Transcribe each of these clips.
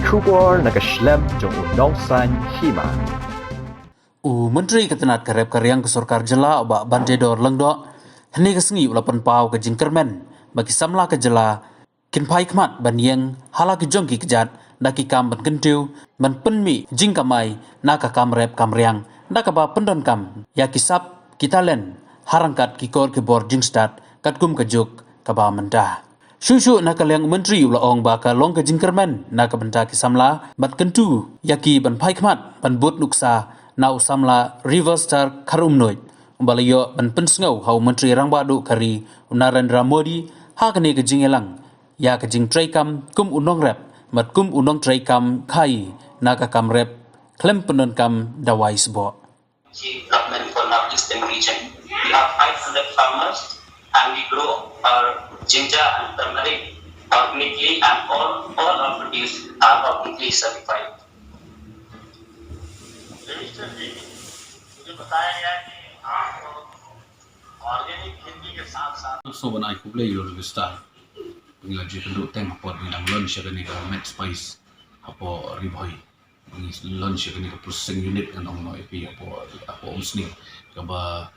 Kubor nakaslem jong Nuksa Hima. Menteri Ketenat Karep Karyang ke Sorkar Jylla oba Banteidor lengdo heni kesengi ulapan pau ke jingkermen bagi Samla ke Jylla kin pai khmat ban yeng hala ke jongki kejat daki kam ban kentiu ban penmi jingkamai naka kam rep kam riang naka ba pendon kam ya kisap kita len harangkat kikor ke bor jingstat kat kum kejuk kaba mentah Shushu naka liang menteri ula ong baka long ke jingkermen naka benta ki Samla bat kentu yaki ban pai khmat ban but Nuksa nau Samla Rivestar karumnoit umbalayo ban pensngau hau menteri rang badu kari Narendra Modi Haka ni ke jingelang ya ke jing traikam kum unong rep mat kum unong traikam khai naka kam rep klem penon kam dawai sebo Government for Northeastern region. We have 500 farmers and we grow our ginger and turmeric organically, and all our produce are organically certified. रविस्टर जी मुझे बताया गया कि आप ऑर्गेनिक खेती के साथ साथ so when I play your Rivestar pengila je penduk teng apa ni dalam launch ni ke met spice apa ribhoi ni launch ni ke processing unit kan ong noi pi apa usni ke ba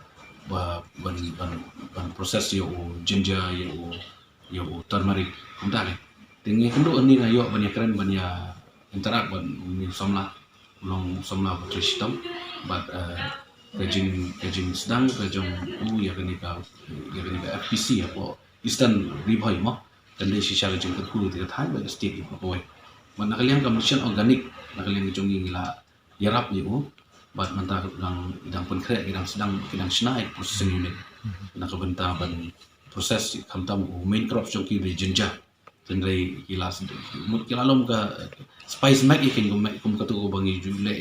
ban proses yo ginger yo turmeric unta ni tingi penduk ni ayo banyak keren banyak interak ban ni Samla long Samla system but kajing sedang kajong ya kenika FPC apa Eastern Ribhoi mo kandi sisya kajing kedku tiga thai ba state ko boy man nakaliang commission organic nakaliang kajong ngila yarap yo but manta lang idang pun kre idang sedang snai processing unit nakabenta ban proses kamtam main crop joki di ginger tendai kila mut kila lom ka spice mac ikin kum katu ko bangi jule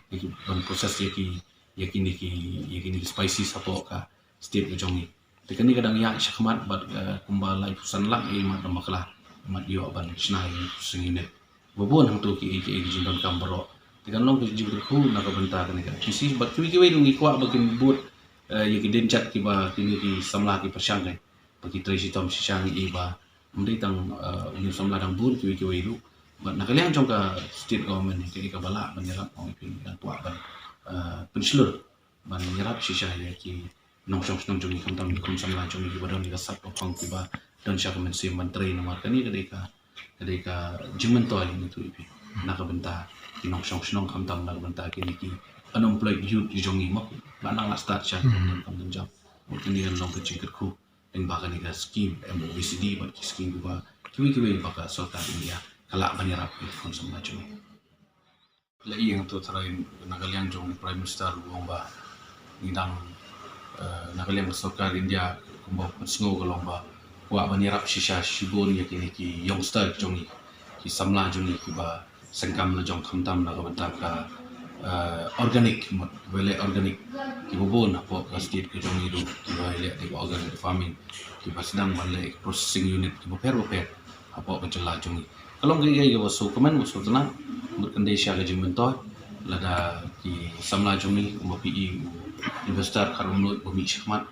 iki ban proses yaki ni spices apa ka state ko jongi tekani kadang ya syakmat bat kumbala ipusan lang mat makla mat yo ban snai singine bobon hang tu ki jindon kambro tekan long ki jibur khu nakabenta kan ka pisi bat ki lungi kwa bakin but yaki denchat ki ba kini ki Samla ki persyang kai bagi tresi tom syang iba mendai tang uni Samla dang bun ki lu bat nakaliang jong ka state government ki ka bala menyerap ong pi dan tua ban penselur ban menyerap sisa ki nong jong kamtam kum Samla jong ki badon ka sat opang ki ba dan syak mensi menteri nomor kani kadeka jimentoi ni tu ipi nakabenta ki nong kamtam nakabenta ki unemployed youth jong ni mo banang la start syak kamtam job mungkin dia long ke cikku yang bahkan ni scheme MOVCD bat ki scheme ba kiwi baka sorkar India kalak banyarap kon Samla jong la yang tu terain nakaliang jong prime minister gomba nidang nakaliang sorkar India kumba sngo golomba wa banyarap sisa shibon yakini ki youngster jong ki Samla jong ki ba sengkam la jong khamtam la kabanta ka organic wele organic ki bobon apo ka state ki jong idu ki ba ile ki organic farming ki ba sedang bale processing unit ki boper apo ka Jylla jong kalau ngai wasu komen wasu tenang berkendai syaga jimentoy lada ki Samla jong ni mo PE Rivestar karumnut bumi syakmat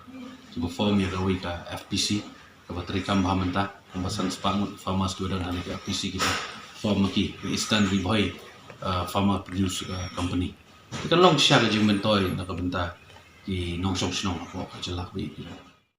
ki form ya gawi ka FPC ka batrikam bahamenta pembahasan sepangut farmers dua dan ke FPC kita form ki Eastern Ribhoi farmer produce company kan long syaga jimentoy nakabenta ki nong apa ka Jylla bi